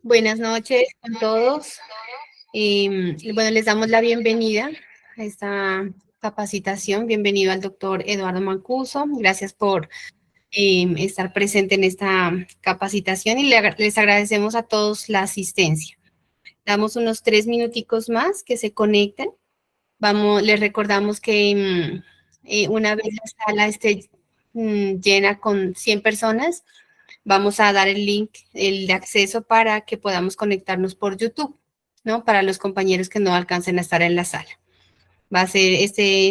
Buenas noches a todos. Bueno, les damos la bienvenida a esta capacitación. Bienvenido al doctor Eduardo Mancuso. Gracias por estar presente en esta capacitación y les agradecemos a todos la asistencia. Damos unos 3 minuticos más que se conecten. Les recordamos que una vez la sala esté llena con 100 personas, vamos a dar el link, el de acceso para que podamos conectarnos por YouTube, ¿no? Para los compañeros que no alcancen a estar en la sala. Va a ser este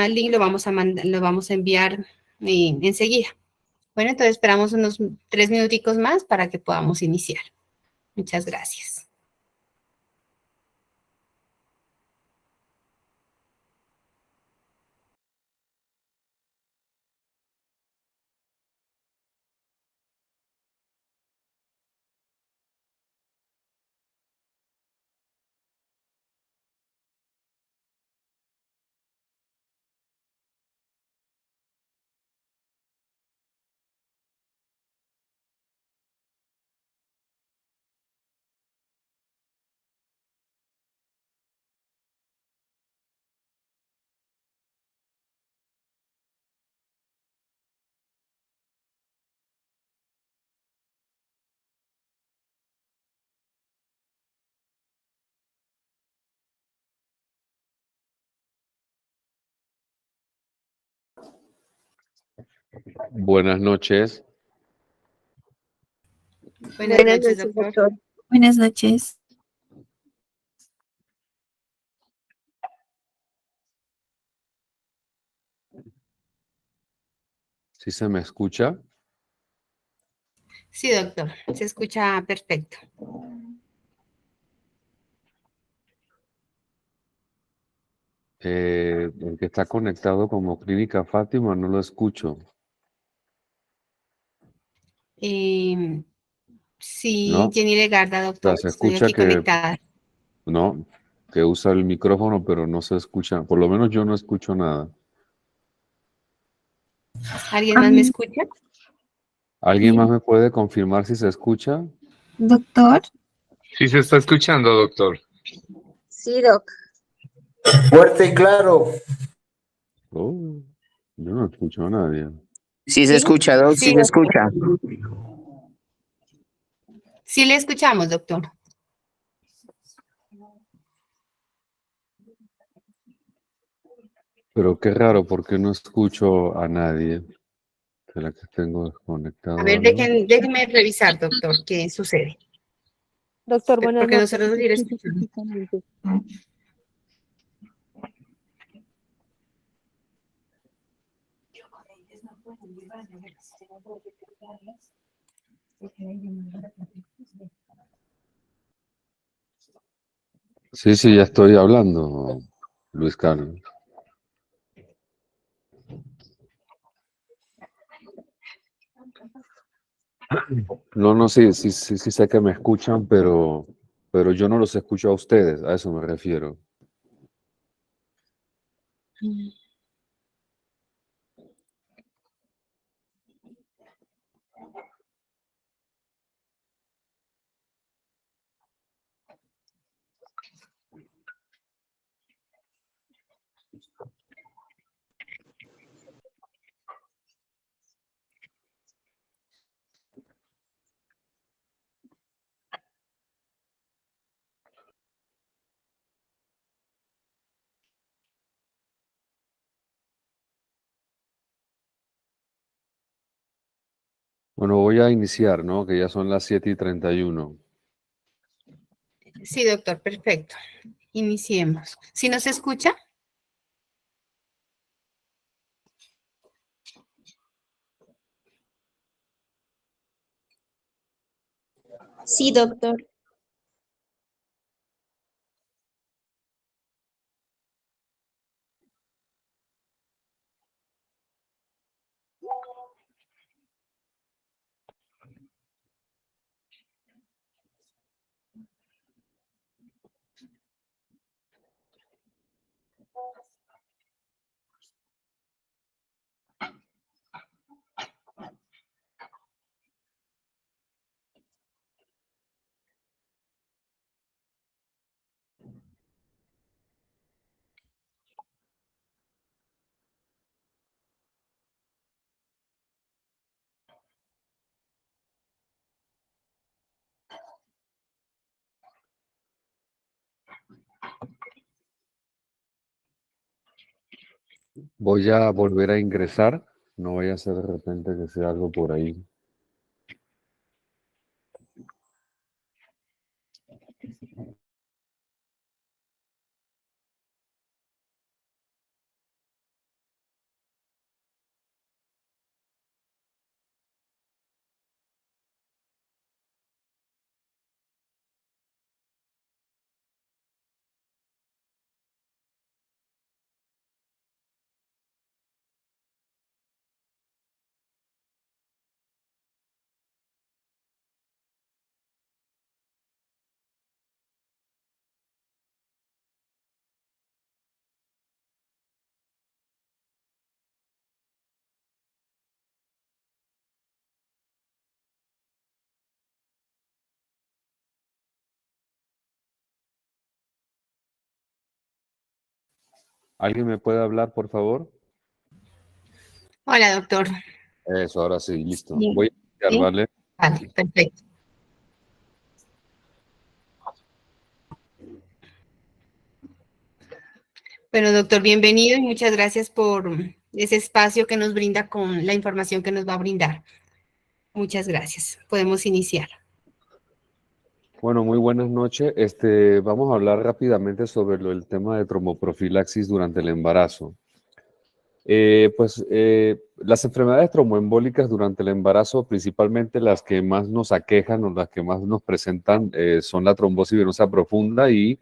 link lo vamos a enviar enseguida. Bueno, entonces esperamos unos 3 minuticos más para que podamos iniciar. Muchas gracias. Buenas noches. Buenas noches, doctor. Buenas noches. ¿Sí se me escucha? Sí, doctor, se escucha perfecto. El que está conectado como Clínica Fátima no lo escucho. Sí, ¿No? Jenny Legarda, doctor, O sea, se estoy escucha aquí conectada. no, que usa el micrófono, pero no se escucha. Por lo menos yo no escucho nada. ¿Alguien más me escucha? ¿Alguien más me puede confirmar si se escucha? Doctor. Sí se está escuchando, doctor. Sí, doc. Fuerte y claro. Oh, yo no escucho a nadie. Sí se escucha, doc, sí se escucha. Sí le escuchamos, doctor. Pero qué raro, porque no escucho a nadie. ¿Será que tengo desconectado A ver, algo? déjeme revisar, doctor, qué sucede. Doctor, buenas Porque noches. nosotros sí le escuchamos. Sí, ya estoy hablando, Luis Carlos. No, sí sé que me escuchan, pero yo no los escucho a ustedes, a eso me refiero. Bueno, voy a iniciar, ¿no? Que ya son las 7:31. Sí, doctor, perfecto. Iniciemos. ¿Sí nos escucha? Sí, doctor. Voy a volver a ingresar. No vaya a ser de repente que sea algo por ahí. ¿Alguien me puede hablar, por favor? Hola, doctor. Eso, ahora sí, listo. Sí, Voy a iniciar, sí. ¿vale? Vale, perfecto. Bueno, doctor, bienvenido y muchas gracias por ese espacio que nos brinda con la información que nos va a brindar. Muchas gracias. Podemos iniciar. Bueno, muy buenas noches. Vamos a hablar rápidamente sobre el tema de tromboprofilaxis durante el embarazo. Las enfermedades tromboembólicas durante el embarazo, principalmente las que más nos aquejan o las que más nos presentan, son la trombosis venosa profunda y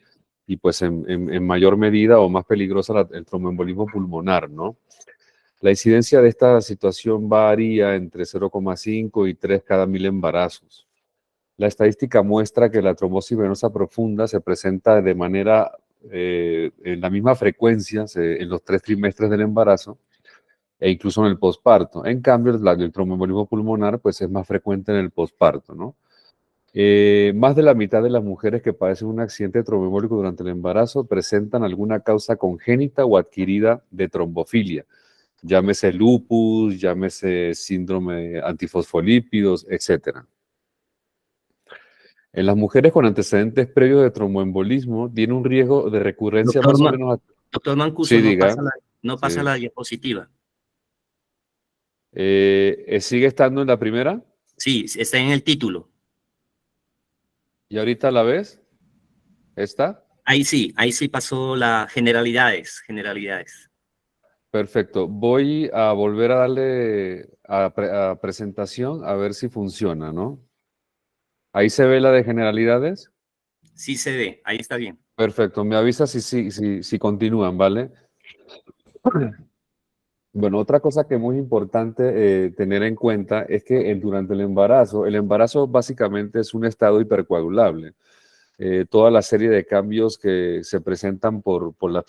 pues en mayor medida o más peligrosa el tromboembolismo pulmonar, ¿no? La incidencia de esta situación varía entre 0,5 y 3 cada 1000 embarazos. La estadística muestra que la trombosis venosa profunda se presenta de manera, en la misma frecuencia en los 3 trimestres del embarazo e incluso en el posparto. En cambio, el tromboembolismo pulmonar pues, es más frecuente en el posparto, ¿no? Más de la mitad de las mujeres que padecen un accidente tromboembólico durante el embarazo presentan alguna causa congénita o adquirida de trombofilia. Llámese lupus, llámese síndrome antifosfolípidos, etcétera. En las mujeres con antecedentes previos de tromboembolismo tiene un riesgo de recurrencia Doctor, más o menos... doctor Mancuso, Sí, diga. no pasa Sí. la diapositiva. ¿Sigue estando en la primera? Sí, está en el título. ¿Y ahorita la ves? ¿Esta? Ahí sí pasó las generalidades. Perfecto. Voy a volver a darle a presentación a ver si funciona, ¿no? Ahí se ve la de generalidades. Sí se ve, ahí está bien. Perfecto. Me avisa si continúan, ¿vale? Bueno, otra cosa que es muy importante tener en cuenta es que durante el embarazo básicamente es un estado hipercoagulable. Toda la serie de cambios que se presentan por la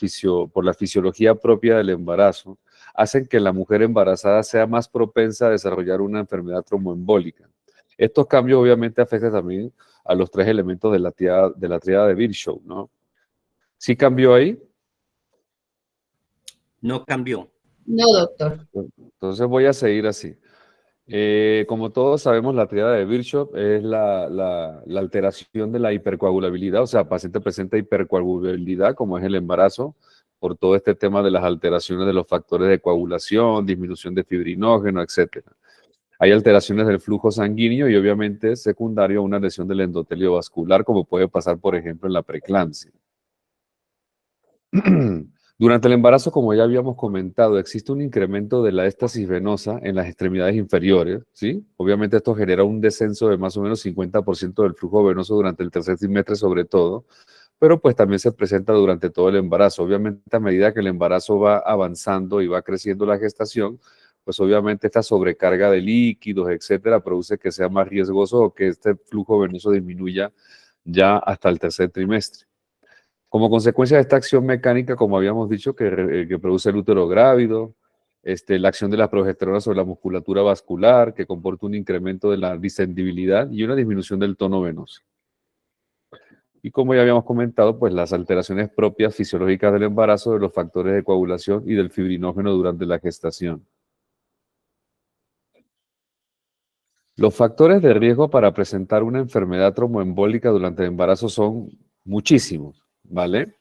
fisiología propia del embarazo hacen que la mujer embarazada sea más propensa a desarrollar una enfermedad tromboembólica. Estos cambios obviamente afectan también a los 3 elementos de la tríada de Virchow, ¿no? ¿Sí cambió ahí? No cambió. No, doctor. Entonces voy a seguir así. Como todos sabemos, la tríada de Virchow es la alteración de la hipercoagulabilidad, o sea, el paciente presenta hipercoagulabilidad, como es el embarazo, por todo este tema de las alteraciones de los factores de coagulación, disminución de fibrinógeno, etc. Hay alteraciones del flujo sanguíneo y obviamente secundario a una lesión del endotelio vascular, como puede pasar, por ejemplo, en la preeclampsia. Durante el embarazo, como ya habíamos comentado, existe un incremento de la éstasis venosa en las extremidades inferiores, ¿sí? Obviamente esto genera un descenso de más o menos 50% del flujo venoso durante el tercer trimestre sobre todo, pero pues también se presenta durante todo el embarazo. Obviamente a medida que el embarazo va avanzando y va creciendo la gestación, pues obviamente esta sobrecarga de líquidos, etcétera, produce que sea más riesgoso o que este flujo venoso disminuya ya hasta el tercer trimestre. Como consecuencia de esta acción mecánica, como habíamos dicho, que produce el útero grávido, la acción de la progesterona sobre la musculatura vascular, que comporta un incremento de la distendibilidad y una disminución del tono venoso. Y como ya habíamos comentado, pues las alteraciones propias fisiológicas del embarazo, de los factores de coagulación y del fibrinógeno durante la gestación. Los factores de riesgo para presentar una enfermedad tromboembólica durante el embarazo son muchísimos, ¿vale?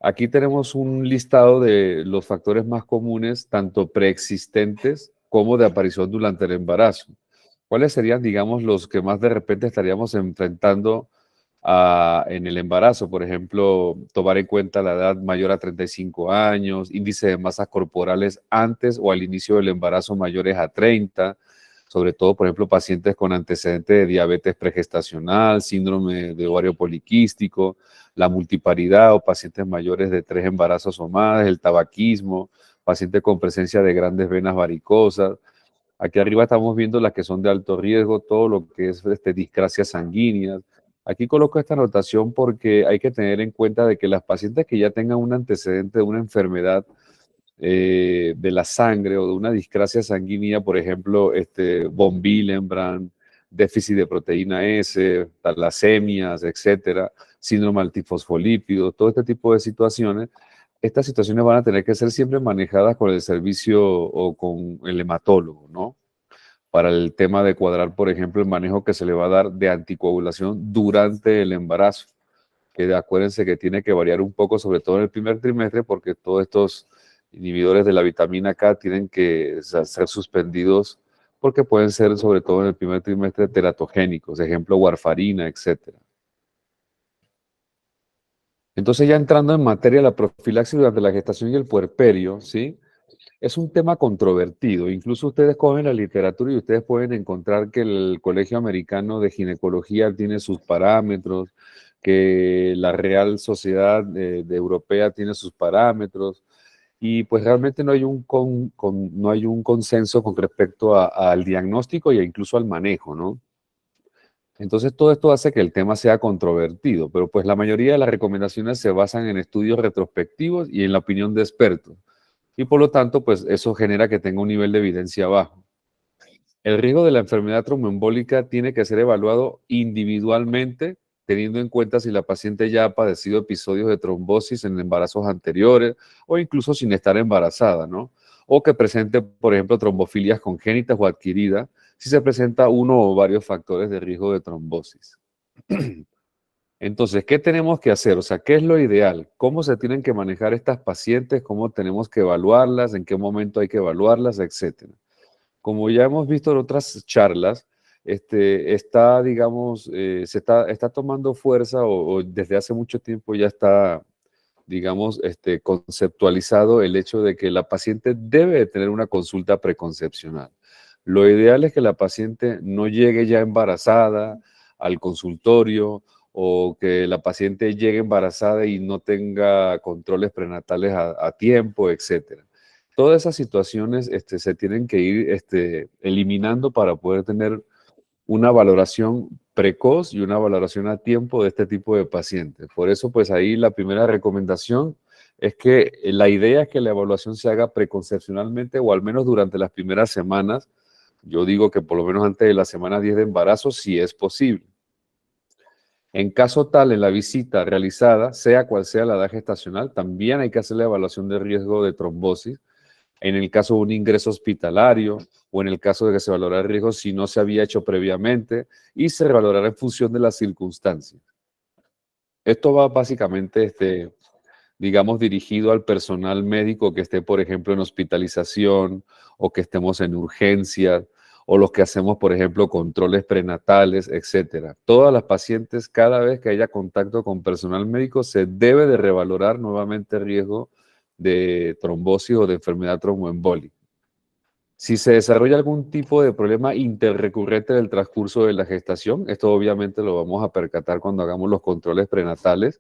Aquí tenemos un listado de los factores más comunes, tanto preexistentes como de aparición durante el embarazo. ¿Cuáles serían, digamos, los que más de repente estaríamos enfrentando en el embarazo? Por ejemplo, tomar en cuenta la edad mayor a 35 años, índice de masas corporales antes o al inicio del embarazo mayores a 30, sobre todo, por ejemplo, pacientes con antecedentes de diabetes pregestacional, síndrome de ovario poliquístico, la multiparidad o pacientes mayores de 3 embarazos o más, el tabaquismo, pacientes con presencia de grandes venas varicosas. Aquí arriba estamos viendo las que son de alto riesgo, todo lo que es discrasias sanguíneas. Aquí coloco esta anotación porque hay que tener en cuenta de que las pacientes que ya tengan un antecedente de una enfermedad de la sangre o de una discrasia sanguínea, por ejemplo, von Willebrand, déficit de proteína S, talasemias, etcétera, síndrome altifosfolípido, todo este tipo de situaciones, estas situaciones van a tener que ser siempre manejadas con el servicio o con el hematólogo, ¿no? Para el tema de cuadrar, por ejemplo, el manejo que se le va a dar de anticoagulación durante el embarazo, que acuérdense que tiene que variar un poco, sobre todo en el primer trimestre, porque todos estos inhibidores de la vitamina K tienen que ser suspendidos porque pueden ser, sobre todo en el primer trimestre, teratogénicos, ejemplo, warfarina, etcétera. Entonces, ya entrando en materia, la profilaxis durante la gestación y el puerperio, ¿sí? Es un tema controvertido. Incluso ustedes cogen la literatura y ustedes pueden encontrar que el Colegio Americano de Ginecología tiene sus parámetros, que la Real Sociedad de Europea tiene sus parámetros, y pues realmente no hay no hay un consenso con respecto al diagnóstico e incluso al manejo, ¿no? Entonces todo esto hace que el tema sea controvertido, pero pues la mayoría de las recomendaciones se basan en estudios retrospectivos y en la opinión de expertos. Y por lo tanto, pues eso genera que tenga un nivel de evidencia bajo. El riesgo de la enfermedad tromboembólica tiene que ser evaluado individualmente, teniendo en cuenta si la paciente ya ha padecido episodios de trombosis en embarazos anteriores o incluso sin estar embarazada, ¿no? O que presente, por ejemplo, trombofilias congénitas o adquiridas, si se presenta uno o varios factores de riesgo de trombosis. Entonces, ¿qué tenemos que hacer? O sea, ¿qué es lo ideal? ¿Cómo se tienen que manejar estas pacientes? ¿Cómo tenemos que evaluarlas? ¿En qué momento hay que evaluarlas? Etcétera. Como ya hemos visto en otras charlas, está, digamos, está tomando fuerza o desde hace mucho tiempo ya está, digamos, conceptualizado el hecho de que la paciente debe de tener una consulta preconcepcional. Lo ideal es que la paciente no llegue ya embarazada al consultorio o que la paciente llegue embarazada y no tenga controles prenatales a tiempo, etcétera. Todas esas situaciones se tienen que ir eliminando para poder tener una valoración precoz y una valoración a tiempo de este tipo de pacientes. Por eso, pues ahí la primera recomendación es que la idea es que la evaluación se haga preconcepcionalmente o al menos durante las primeras semanas. Yo digo que por lo menos antes de la semana 10 de embarazo, si es posible. En caso tal, en la visita realizada, sea cual sea la edad gestacional, también hay que hacer la evaluación de riesgo de trombosis. En el caso de un ingreso hospitalario o en el caso de que se valorara el riesgo si no se había hecho previamente y se valorará en función de las circunstancias. Esto va básicamente, digamos, dirigido al personal médico que esté, por ejemplo, en hospitalización o que estemos en urgencias o los que hacemos, por ejemplo, controles prenatales, etcétera. Todas las pacientes, cada vez que haya contacto con personal médico, se debe de revalorar nuevamente el riesgo de trombosis o de enfermedad tromboembólica. Si se desarrolla algún tipo de problema interrecurrente en el transcurso de la gestación, esto obviamente lo vamos a percatar cuando hagamos los controles prenatales,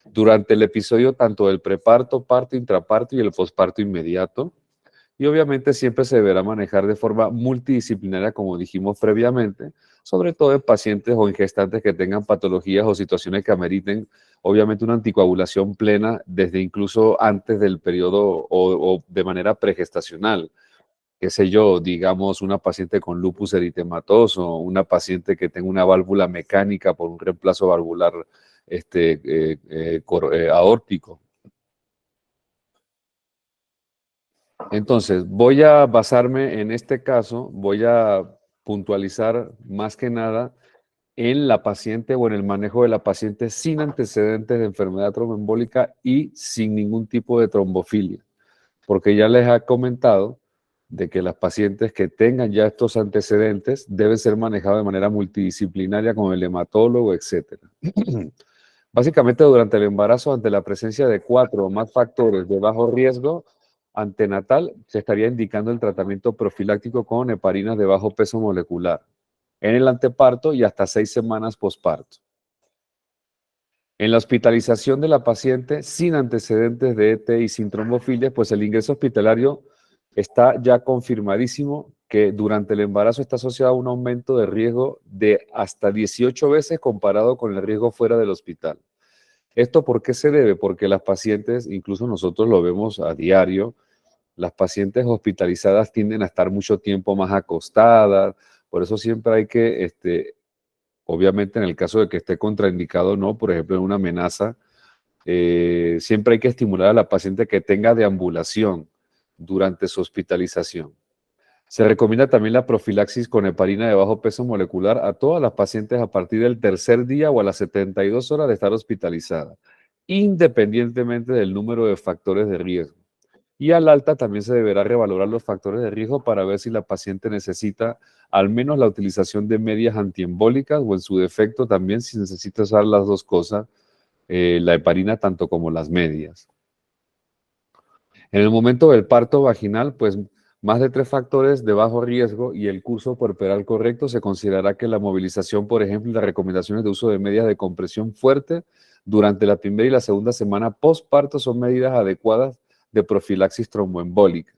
durante el episodio tanto del preparto, parto, intraparto y el posparto inmediato. Y obviamente siempre se deberá manejar de forma multidisciplinaria, como dijimos previamente, sobre todo en pacientes o en gestantes que tengan patologías o situaciones que ameriten, obviamente, una anticoagulación plena desde incluso antes del periodo o de manera pregestacional. Qué sé yo, digamos, una paciente con lupus eritematoso, una paciente que tenga una válvula mecánica por un reemplazo valvular aórtico. Entonces, voy a basarme en este caso, voy a puntualizar más que nada en la paciente o en el manejo de la paciente sin antecedentes de enfermedad tromboembólica y sin ningún tipo de trombofilia. Porque ya les he comentado de que las pacientes que tengan ya estos antecedentes deben ser manejadas de manera multidisciplinaria con el hematólogo, etc. Básicamente, durante el embarazo, ante la presencia de 4 o más factores de bajo riesgo antenatal, se estaría indicando el tratamiento profiláctico con heparinas de bajo peso molecular en el anteparto y hasta 6 semanas posparto. En la hospitalización de la paciente sin antecedentes de ET y sin trombofilia, pues el ingreso hospitalario está ya confirmadísimo que durante el embarazo está asociado a un aumento de riesgo de hasta 18 veces comparado con el riesgo fuera del hospital. ¿Esto por qué se debe? Porque las pacientes, incluso nosotros lo vemos a diario, las pacientes hospitalizadas tienden a estar mucho tiempo más acostadas, por eso siempre hay que, obviamente en el caso de que esté contraindicado, no, por ejemplo, en una amenaza, siempre hay que estimular a la paciente que tenga deambulación durante su hospitalización. Se recomienda también la profilaxis con heparina de bajo peso molecular a todas las pacientes a partir del tercer día o a las 72 horas de estar hospitalizada, independientemente del número de factores de riesgo. Y al alta también se deberá revalorar los factores de riesgo para ver si la paciente necesita al menos la utilización de medias antiembólicas o en su defecto también si necesita usar las dos cosas, la heparina tanto como las medias. En el momento del parto vaginal, pues más de 3 factores de bajo riesgo y el curso puerperal correcto, se considerará que la movilización, por ejemplo, y las recomendaciones de uso de medias de compresión fuerte durante la primera y la segunda semana postparto son medidas adecuadas de profilaxis tromboembólica.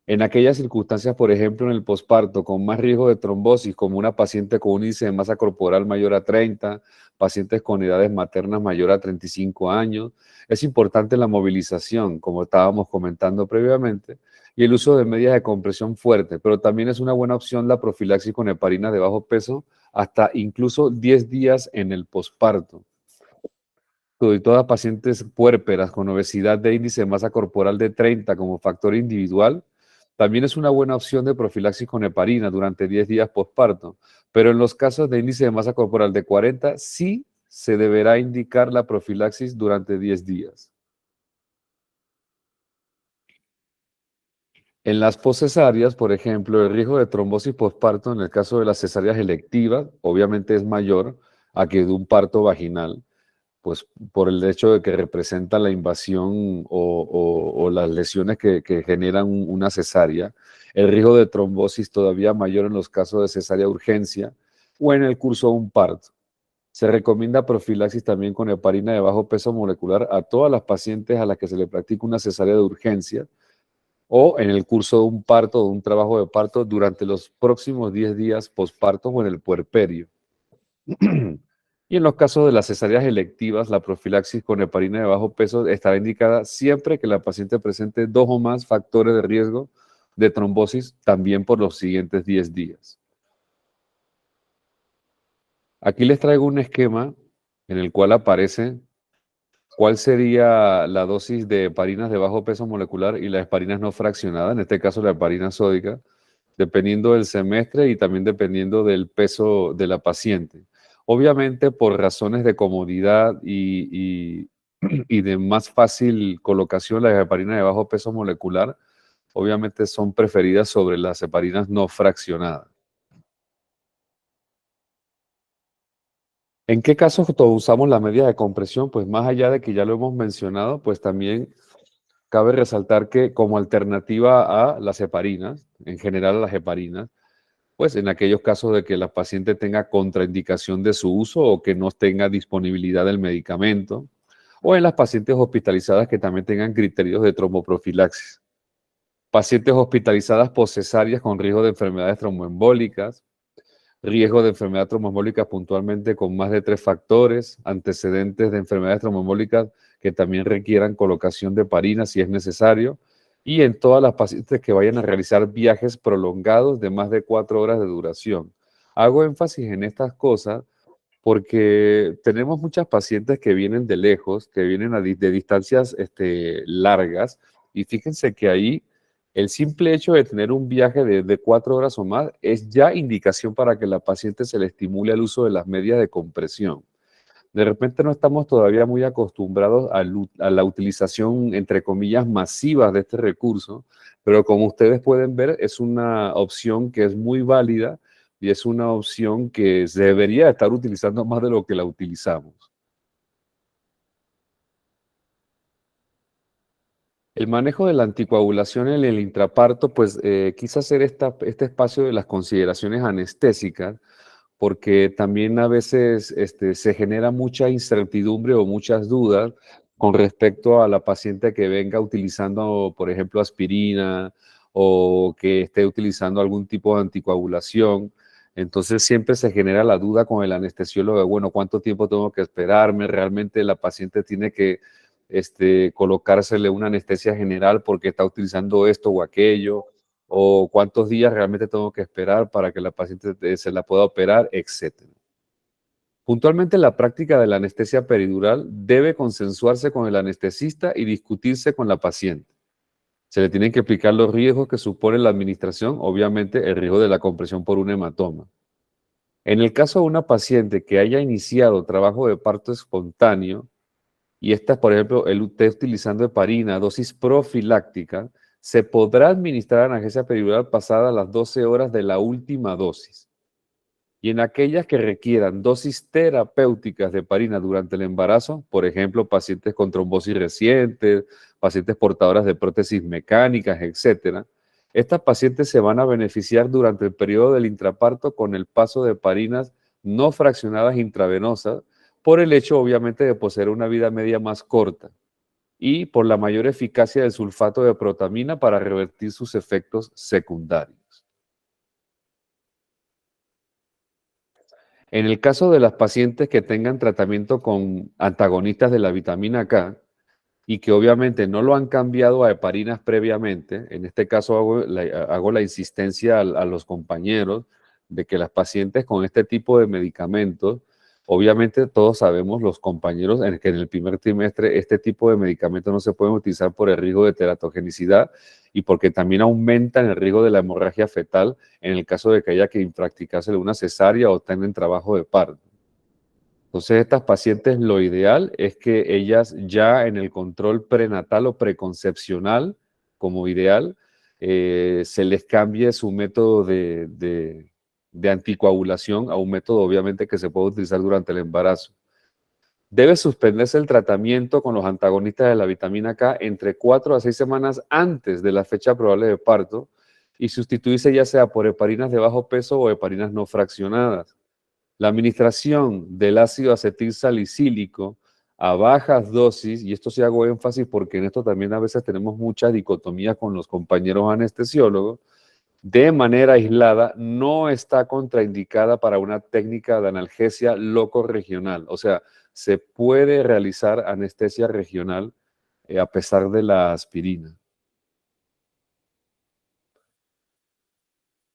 En aquellas circunstancias, por ejemplo, en el posparto, con más riesgo de trombosis, como una paciente con un índice de masa corporal mayor a 30, pacientes con edades maternas mayor a 35 años, es importante la movilización, como estábamos comentando previamente, y el uso de medidas de compresión fuerte, pero también es una buena opción la profilaxis con heparina de bajo peso, hasta incluso 10 días en el posparto. Y todas pacientes puérperas con obesidad de índice de masa corporal de 30 como factor individual, también es una buena opción de profilaxis con heparina durante 10 días posparto, pero en los casos de índice de masa corporal de 40, sí se deberá indicar la profilaxis durante 10 días. En las poscesáreas, por ejemplo, el riesgo de trombosis posparto en el caso de las cesáreas electivas, obviamente es mayor a que de un parto vaginal, pues por el hecho de que representa la invasión o las lesiones que generan una cesárea, el riesgo de trombosis todavía mayor en los casos de cesárea urgencia o en el curso de un parto. Se recomienda profilaxis también con heparina de bajo peso molecular a todas las pacientes a las que se le practica una cesárea de urgencia o en el curso de un parto o de un trabajo de parto durante los próximos 10 días posparto o en el puerperio. Y en los casos de las cesáreas electivas, la profilaxis con heparina de bajo peso estará indicada siempre que la paciente presente 2 o más factores de riesgo de trombosis, también por los siguientes 10 días. Aquí les traigo un esquema en el cual aparece cuál sería la dosis de heparinas de bajo peso molecular y las heparinas no fraccionadas, en este caso la heparina sódica, dependiendo del semestre y también dependiendo del peso de la paciente. Obviamente, por razones de comodidad y de más fácil colocación, las heparinas de bajo peso molecular, obviamente son preferidas sobre las heparinas no fraccionadas. ¿En qué casos usamos la media de compresión? Pues más allá de que ya lo hemos mencionado, pues también cabe resaltar que como alternativa a las heparinas, en general a las heparinas, pues en aquellos casos de que la paciente tenga contraindicación de su uso o que no tenga disponibilidad del medicamento, o en las pacientes hospitalizadas que también tengan criterios de tromboprofilaxis. Pacientes hospitalizadas poscesáreas con riesgo de enfermedades tromboembólicas, riesgo de enfermedad tromboembólica puntualmente con más de 3 factores, antecedentes de enfermedades tromboembólicas que también requieran colocación de heparina si es necesario, y en todas las pacientes que vayan a realizar viajes prolongados de más de 4 horas de duración. Hago énfasis en estas cosas porque tenemos muchas pacientes que vienen de lejos, que vienen de distancias largas, y fíjense que ahí El simple hecho de tener un viaje de 4 horas o más es ya indicación para que la paciente se le estimule el uso de las medias de compresión. De repente no estamos todavía muy acostumbrados a la utilización, entre comillas, masiva de este recurso, pero como ustedes pueden ver, es una opción que es muy válida y es una opción que se debería estar utilizando más de lo que la utilizamos. El manejo de la anticoagulación en el intraparto, pues quise hacer este espacio de las consideraciones anestésicas, porque también a veces se genera mucha incertidumbre o muchas dudas con respecto a la paciente que venga utilizando, por ejemplo, aspirina o que esté utilizando algún tipo de anticoagulación. Entonces siempre se genera la duda con el anestesiólogo de, bueno, ¿cuánto tiempo tengo que esperarme? ¿Realmente la paciente tiene que colocársele una anestesia general porque está utilizando esto o aquello? ¿O cuántos días realmente tengo que esperar para que la paciente se la pueda operar, etcétera? Puntualmente, la práctica de la anestesia peridural debe consensuarse con el anestesista y discutirse con la paciente. Se le tienen que explicar los riesgos que supone la administración, obviamente el riesgo de la compresión por un hematoma. En el caso de una paciente que haya iniciado trabajo de parto espontáneo y esta, por ejemplo, él esté utilizando heparina, dosis profiláctica, se podrá administrar analgesia peridural pasada las 12 horas de la última dosis. Y en aquellas que requieran dosis terapéuticas de heparina durante el embarazo, por ejemplo, pacientes con trombosis recientes, pacientes portadoras de prótesis mecánicas, etcétera, estas pacientes se van a beneficiar durante el periodo del intraparto con el paso de heparinas no fraccionadas intravenosas, por el hecho, obviamente, de poseer una vida media más corta y por la mayor eficacia del sulfato de protamina para revertir sus efectos secundarios. En el caso de las pacientes que tengan tratamiento con antagonistas de la vitamina K y que obviamente no lo han cambiado a heparinas previamente, en este caso hago la insistencia a los compañeros de que las pacientes con este tipo de medicamentos, obviamente todos sabemos los compañeros que en el primer trimestre este tipo de medicamentos no se pueden utilizar por el riesgo de teratogenicidad y porque también aumentan el riesgo de la hemorragia fetal en el caso de que haya que practicársele una cesárea o tengan trabajo de parto. Entonces, estas pacientes lo ideal es que ellas ya en el control prenatal o preconcepcional, como ideal, se les cambie su método de anticoagulación a un método obviamente que se puede utilizar durante el embarazo. Debe suspenderse el tratamiento con los antagonistas de la vitamina K entre 4 a 6 semanas antes de la fecha probable de parto y sustituirse ya sea por heparinas de bajo peso o heparinas no fraccionadas. La administración del ácido acetil salicílico a bajas dosis, y esto sí hago énfasis porque en esto también a veces tenemos mucha dicotomía con los compañeros anestesiólogos, de manera aislada no está contraindicada para una técnica de analgesia locorregional. O sea, se puede realizar anestesia regional a pesar de la aspirina.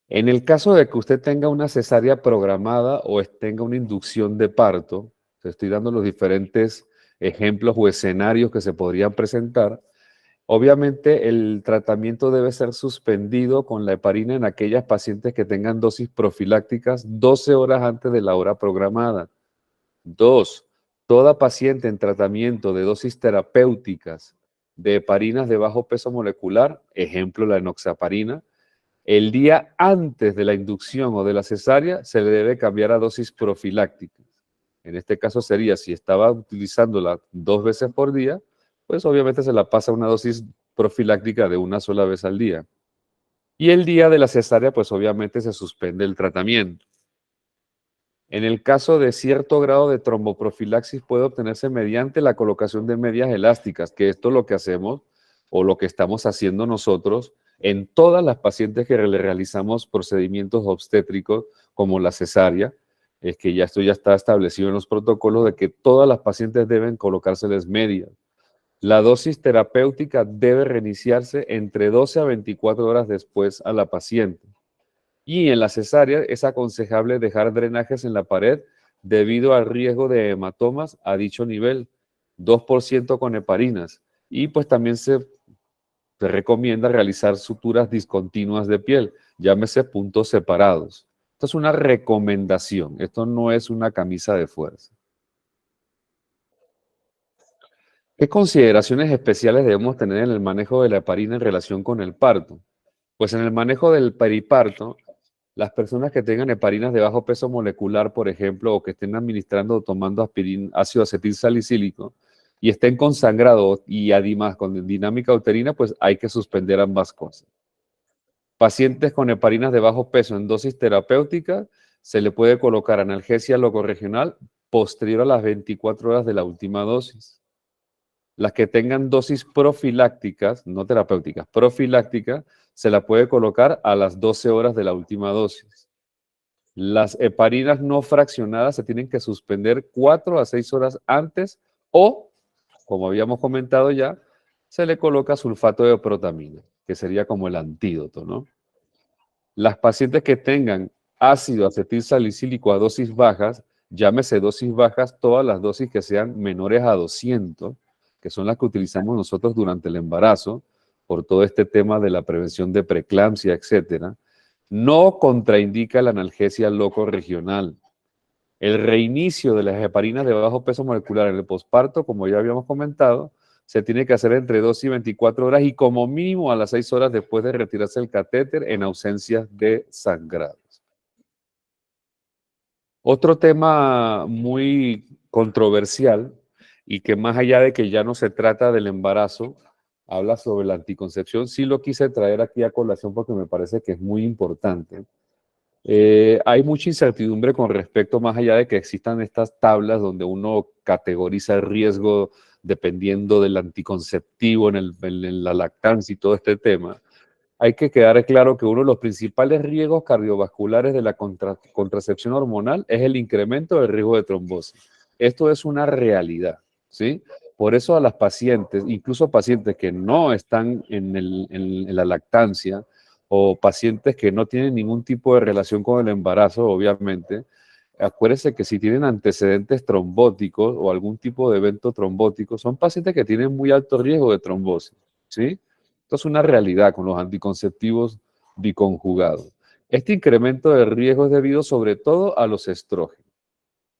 En el caso de que usted tenga una cesárea programada o tenga una inducción de parto, te estoy dando los diferentes ejemplos o escenarios que se podrían presentar, obviamente el tratamiento debe ser suspendido con la heparina en aquellas pacientes que tengan dosis profilácticas 12 horas antes de la hora programada. 2. Toda paciente en tratamiento de dosis terapéuticas de heparinas de bajo peso molecular, ejemplo la enoxaparina, el día antes de la inducción o de la cesárea se le debe cambiar a dosis profilácticas. En este caso sería, si estaba utilizándola 2 veces por día, pues obviamente se la pasa una dosis profiláctica de una sola vez al día. Y el día de la cesárea, pues obviamente se suspende el tratamiento. En el caso de cierto grado de tromboprofilaxis puede obtenerse mediante la colocación de medias elásticas, que esto es lo que hacemos o lo que estamos haciendo nosotros en todas las pacientes que le realizamos procedimientos obstétricos como la cesárea, es que ya esto ya está establecido en los protocolos de que todas las pacientes deben colocárseles medias. La dosis terapéutica debe reiniciarse entre 12 a 24 horas después a la paciente. Y en la cesárea es aconsejable dejar drenajes en la pared debido al riesgo de hematomas a dicho nivel, 2% con heparinas. Y pues también se Se recomienda realizar suturas discontinuas de piel, llámese puntos separados. Esto es una recomendación, esto no es una camisa de fuerza. ¿Qué consideraciones especiales debemos tener en el manejo de la heparina en relación con el parto? Pues en el manejo del periparto, las personas que tengan heparinas de bajo peso molecular, por ejemplo, o que estén administrando o tomando ácido acetil salicílico y estén consangrados y además con dinámica uterina, pues hay que suspender ambas cosas. Pacientes con heparinas de bajo peso en dosis terapéutica, se le puede colocar analgesia locorregional posterior a las 24 horas de la última dosis. Las que tengan dosis profilácticas, no terapéuticas, profilácticas, se la puede colocar a las 12 horas de la última dosis. Las heparinas no fraccionadas se tienen que suspender 4 a 6 horas antes o, como habíamos comentado ya, se le coloca sulfato de protamina, que sería como el antídoto, ¿no? Las pacientes que tengan ácido acetil salicílico a dosis bajas, llámese dosis bajas, todas las dosis que sean menores a 200, que son las que utilizamos nosotros durante el embarazo, por todo este tema de la prevención de preeclampsia, etcétera, no contraindica la analgesia locorregional. El reinicio de las heparinas de bajo peso molecular en el posparto, como ya habíamos comentado, se tiene que hacer entre 2 y 24 horas y como mínimo a las 6 horas después de retirarse el catéter en ausencia de sangrados. Otro tema muy controversial y que más allá de que ya no se trata del embarazo, habla sobre la anticoncepción. Sí lo quise traer aquí a colación porque me parece que es muy importante. Hay mucha incertidumbre con respecto, más allá de que existan estas tablas donde uno categoriza el riesgo dependiendo del anticonceptivo en la lactancia y todo este tema. Hay que quedar claro que uno de los principales riesgos cardiovasculares de la contracepción hormonal es el incremento del riesgo de trombosis. Esto es una realidad, ¿sí? Por eso a las pacientes, incluso pacientes que no están en la lactancia o pacientes que no tienen ningún tipo de relación con el embarazo, obviamente, acuérdense que si tienen antecedentes trombóticos o algún tipo de evento trombótico, son pacientes que tienen muy alto riesgo de trombosis, ¿sí? Esto es una realidad con los anticonceptivos biconjugados. Este incremento de riesgo es debido sobre todo a los estrógenos.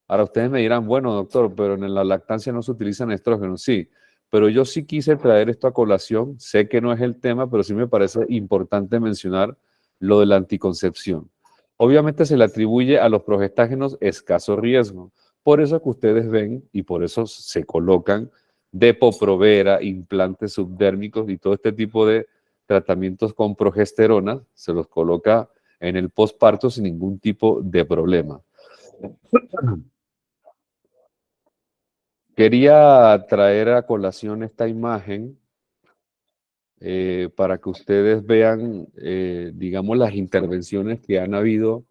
Ahora ustedes me dirán, bueno, doctor, pero en la lactancia no se utilizan estrógenos. Sí, pero yo sí quise traer esto a colación. Sé que no es el tema, pero sí me parece importante mencionar lo de la anticoncepción. Obviamente se le atribuye a los progestágenos escaso riesgo. Por eso que ustedes ven y por eso se colocan Depo-Provera, implantes subdérmicos y todo este tipo de tratamientos con progesterona, se los coloca en el posparto sin ningún tipo de problema. Quería traer a colación esta imagen para que ustedes vean, digamos, las intervenciones que han habido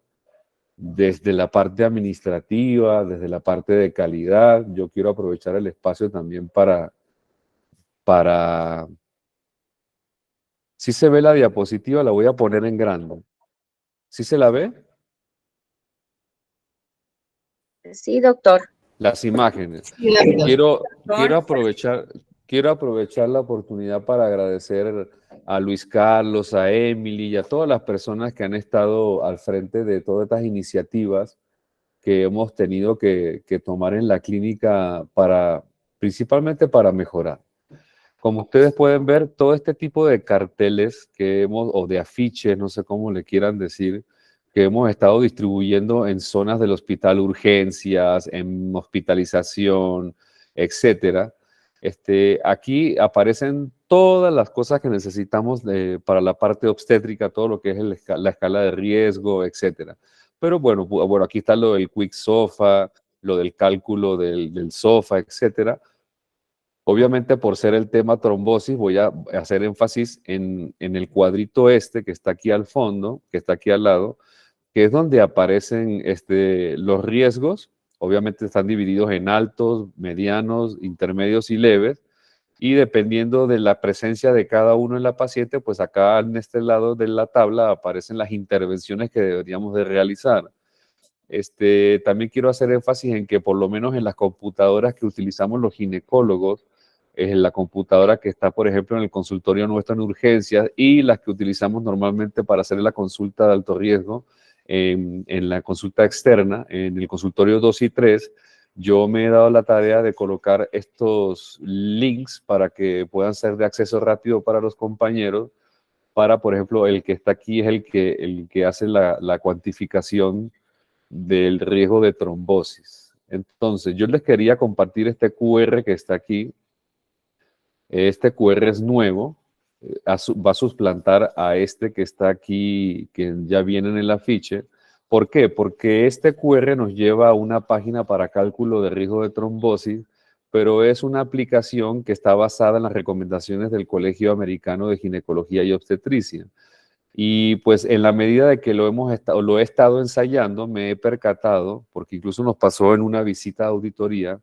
desde la parte administrativa, desde la parte de calidad. Yo quiero aprovechar el espacio también para... Si se ve la diapositiva, la voy a poner en grande. ¿Sí se la ve? Sí, doctor. Las imágenes. Sí, doctor. Quiero aprovechar la oportunidad para agradecer a Luis Carlos, a Emily y a todas las personas que han estado al frente de todas estas iniciativas que hemos tenido que tomar en la clínica principalmente para mejorar. Como ustedes pueden ver, todo este tipo de carteles o de afiches, no sé cómo le quieran decir, que hemos estado distribuyendo en zonas del hospital, urgencias, en hospitalización, etcétera. Aquí aparecen todas las cosas que necesitamos para la parte obstétrica, todo lo que es la escala de riesgo, etcétera. Pero bueno, aquí está lo del Quick SOFA, lo del cálculo del SOFA, etcétera. Obviamente, por ser el tema trombosis, voy a hacer énfasis en el cuadrito que está aquí al fondo, que está aquí al lado, que es donde aparecen los riesgos. Obviamente están divididos en altos, medianos, intermedios y leves. Y dependiendo de la presencia de cada uno en la paciente, pues acá en este lado de la tabla aparecen las intervenciones que deberíamos de realizar. También quiero hacer énfasis en que por lo menos en las computadoras que utilizamos los ginecólogos, en la computadora que está, por ejemplo, en el consultorio nuestro en urgencias y las que utilizamos normalmente para hacer la consulta de alto riesgo en la consulta externa, en el consultorio 2 y 3, yo me he dado la tarea de colocar estos links para que puedan ser de acceso rápido para los compañeros, para, por ejemplo, el que está aquí es el que hace la cuantificación del riesgo de trombosis. Entonces, yo les quería compartir este QR que está aquí. Este QR es nuevo, va a suplantar a este que está aquí, que ya viene en el afiche. ¿Por qué? Porque este QR nos lleva a una página para cálculo de riesgo de trombosis, pero es una aplicación que está basada en las recomendaciones del Colegio Americano de Ginecología y Obstetricia. Y pues en la medida de que lo he estado ensayando, me he percatado, porque incluso nos pasó en una visita de auditoría,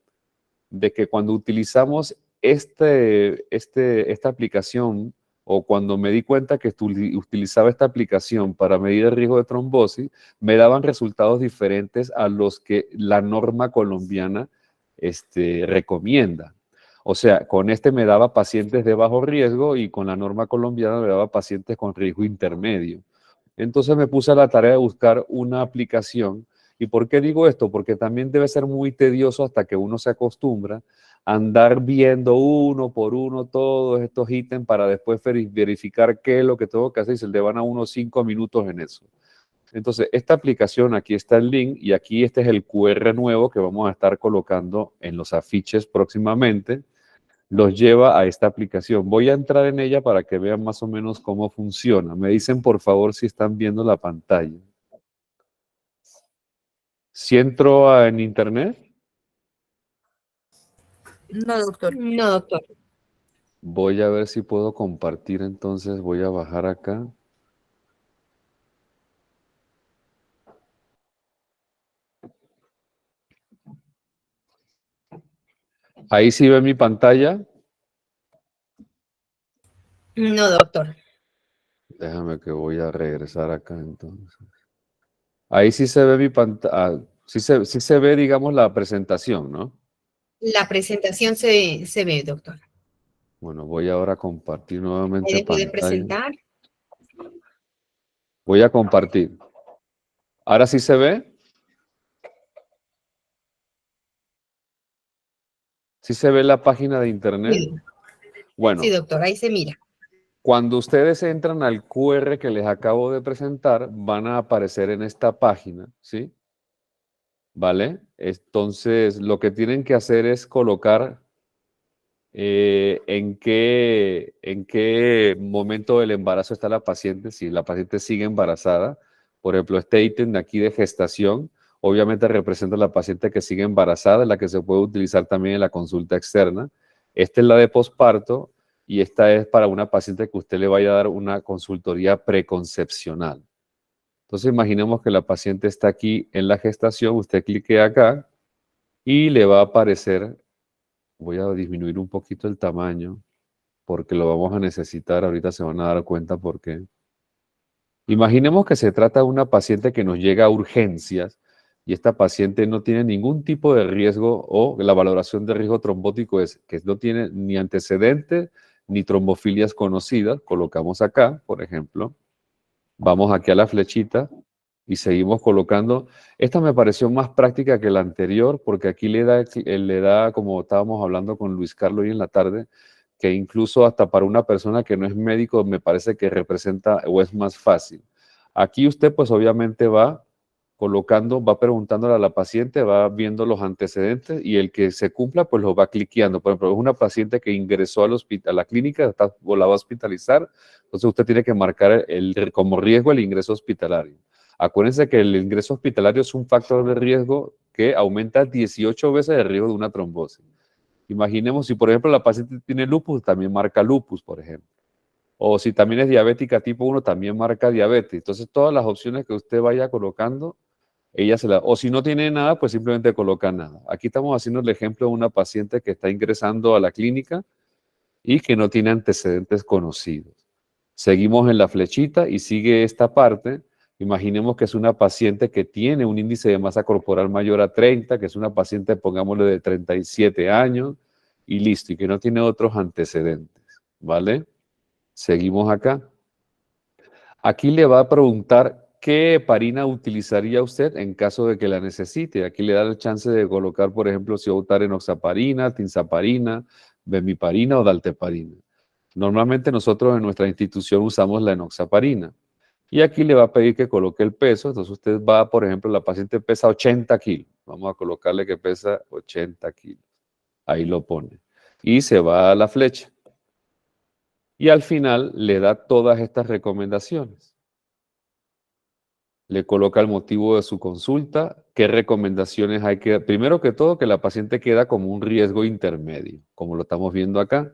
de que cuando utilizamos esta aplicación, o cuando me di cuenta que utilizaba esta aplicación para medir el riesgo de trombosis, me daban resultados diferentes a los que la norma colombiana recomienda. O sea, con este me daba pacientes de bajo riesgo y con la norma colombiana me daba pacientes con riesgo intermedio. Entonces me puse a la tarea de buscar una aplicación. ¿Y por qué digo esto? Porque también debe ser muy tedioso hasta que uno se acostumbra a andar viendo uno por uno todos estos ítems para después verificar qué es lo que tengo que hacer y se le van a unos 5 minutos en eso. Entonces, esta aplicación, aquí está el link y aquí este es el QR nuevo que vamos a estar colocando en los afiches próximamente. Los lleva a esta aplicación. Voy a entrar en ella para que vean más o menos cómo funciona. Me dicen, por favor, si están viendo la pantalla. ¿Si entro en internet? No, doctor. No, doctor. Voy a ver si puedo compartir, entonces voy a bajar acá. Ahí sí ve mi pantalla. No, doctor. Déjame que voy a regresar acá entonces. Ahí sí se ve mi pantalla. Sí se ve, digamos, la presentación, ¿no? La presentación se ve, doctor. Bueno, voy ahora a compartir nuevamente Ahí puede pantalla. presentar. Voy a compartir. ¿Ahora sí se ve? ¿Sí se ve la página de internet? Sí, Bueno, sí, doctor, ahí se mira. cuando ustedes entran al QR que les acabo de presentar, van a aparecer en esta página, ¿sí? ¿Vale? Entonces, lo que tienen que hacer es colocar en qué momento del embarazo está la paciente, si la paciente sigue embarazada. Por ejemplo, este ítem de aquí de gestación, obviamente representa a la paciente que sigue embarazada, la que se puede utilizar también en la consulta externa. Esta es la de posparto y esta es para una paciente que usted le vaya a dar una consultoría preconcepcional. Entonces, imaginemos que la paciente está aquí en la gestación, usted clique acá y le va a aparecer. Voy a disminuir un poquito el tamaño porque lo vamos a necesitar. Ahorita se van a dar cuenta por qué. Imaginemos que se trata de una paciente que nos llega a urgencias y esta paciente no tiene ningún tipo de riesgo o la valoración de riesgo trombótico es que no tiene ni antecedentes ni trombofilias conocidas. Colocamos acá, por ejemplo. Vamos aquí a la flechita y seguimos colocando. Esta me pareció más práctica que la anterior porque aquí le da, como estábamos hablando con Luis Carlos hoy en la tarde, que incluso hasta para una persona que no es médico me parece que representa o es más fácil. Aquí usted pues obviamente va colocando, va preguntándole a la paciente, va viendo los antecedentes y el que se cumpla pues lo va cliqueando. Por ejemplo, es una paciente que ingresó a la clínica o la va a hospitalizar, entonces usted tiene que marcar como riesgo el ingreso hospitalario. Acuérdense que el ingreso hospitalario es un factor de riesgo que aumenta 18 veces el riesgo de una trombosis. Imaginemos si, por ejemplo, la paciente tiene lupus, también marca lupus, por ejemplo. O si también es diabética tipo 1, también marca diabetes. Entonces, todas las opciones que usted vaya colocando, o si no tiene nada, pues simplemente coloca nada. Aquí estamos haciendo el ejemplo de una paciente que está ingresando a la clínica y que no tiene antecedentes conocidos. Seguimos en la flechita y sigue esta parte. Imaginemos que es una paciente que tiene un índice de masa corporal mayor a 30, que es una paciente, pongámosle, de 37 años, y listo, y que no tiene otros antecedentes, ¿vale? Seguimos acá. Aquí le va a preguntar qué heparina utilizaría usted en caso de que la necesite. Aquí le da la chance de colocar, por ejemplo, si va a usar enoxaparina, tinzaparina, bemiparina o dalteparina. Normalmente nosotros en nuestra institución usamos la enoxaparina. Y aquí le va a pedir que coloque el peso. Entonces usted va, por ejemplo, la paciente pesa 80 kilos. Vamos a colocarle que pesa 80 kilos. Ahí lo pone. Y se va a la flecha. Y al final le da todas estas recomendaciones. Le coloca el motivo de su consulta, qué recomendaciones hay que... Primero que todo, que la paciente queda como un riesgo intermedio, como lo estamos viendo acá.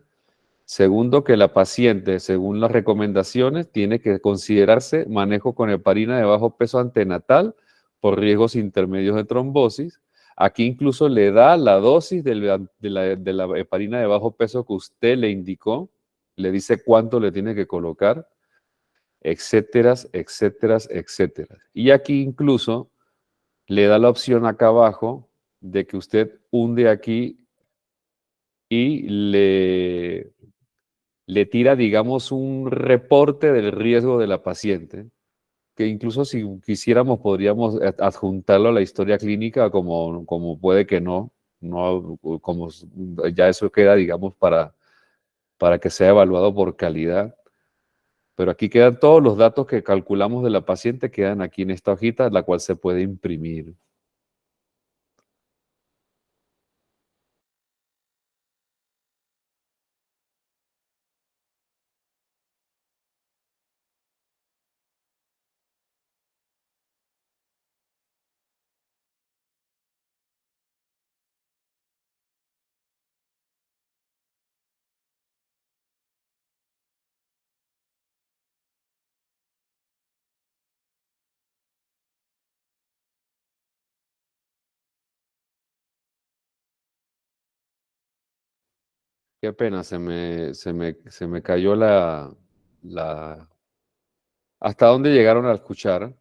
Segundo, que la paciente, según las recomendaciones, tiene que considerarse manejo con heparina de bajo peso antenatal por riesgos intermedios de trombosis. Aquí incluso le da la dosis de la heparina de bajo peso que usted le indicó, le dice cuánto le tiene que colocar, etcétera, etcétera, etcétera. Y aquí incluso le da la opción acá abajo de que usted hunde aquí y le tira, digamos, un reporte del riesgo de la paciente, que incluso si quisiéramos podríamos adjuntarlo a la historia clínica como puede que no, como ya eso queda, digamos, para que sea evaluado por calidad. Pero aquí quedan todos los datos que calculamos de la paciente, quedan aquí en esta hojita, la cual se puede imprimir. Qué pena, se me cayó la... ¿Hasta dónde llegaron a escuchar?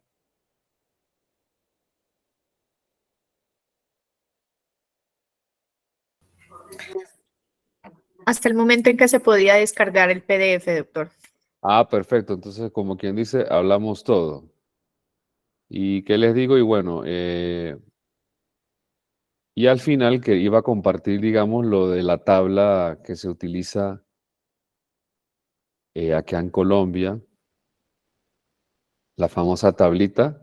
Hasta el momento en que se podía descargar el PDF, doctor. Ah, perfecto. Entonces, como quien dice, hablamos todo. ¿Y qué les digo? Y bueno, y al final que iba a compartir, digamos, lo de la tabla que se utiliza acá en Colombia, la famosa tablita.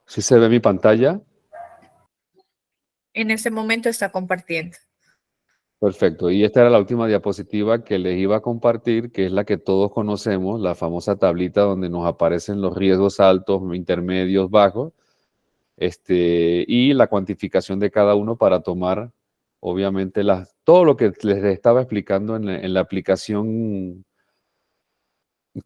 ¿Sí se ve mi pantalla? En este momento está compartiendo. Perfecto. Y esta era la última diapositiva que les iba a compartir, que es la que todos conocemos, la famosa tablita donde nos aparecen los riesgos altos, intermedios, bajos, y la cuantificación de cada uno para tomar, obviamente, todo lo que les estaba explicando en la aplicación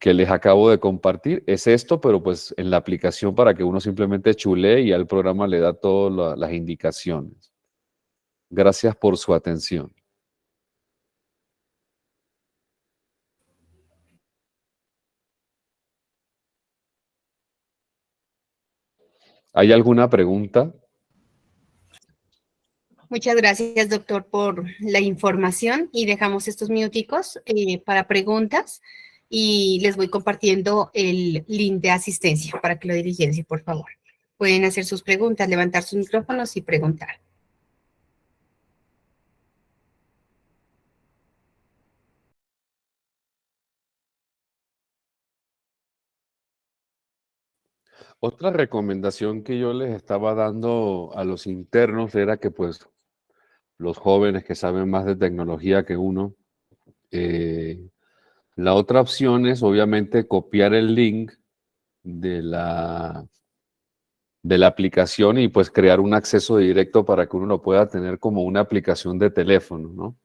que les acabo de compartir. Es esto, pero pues en la aplicación para que uno simplemente chulee y al programa le da todas las indicaciones. Gracias por su atención. ¿Hay alguna pregunta? Muchas gracias, doctor, por la información y dejamos estos minuticos para preguntas y les voy compartiendo el link de asistencia para que lo diligencien, por favor. Pueden hacer sus preguntas, levantar sus micrófonos y preguntar. Otra recomendación que yo les estaba dando a los internos era que pues los jóvenes que saben más de tecnología que uno, la otra opción es obviamente copiar el link de la aplicación y pues crear un acceso directo para que uno lo pueda tener como una aplicación de teléfono, ¿no?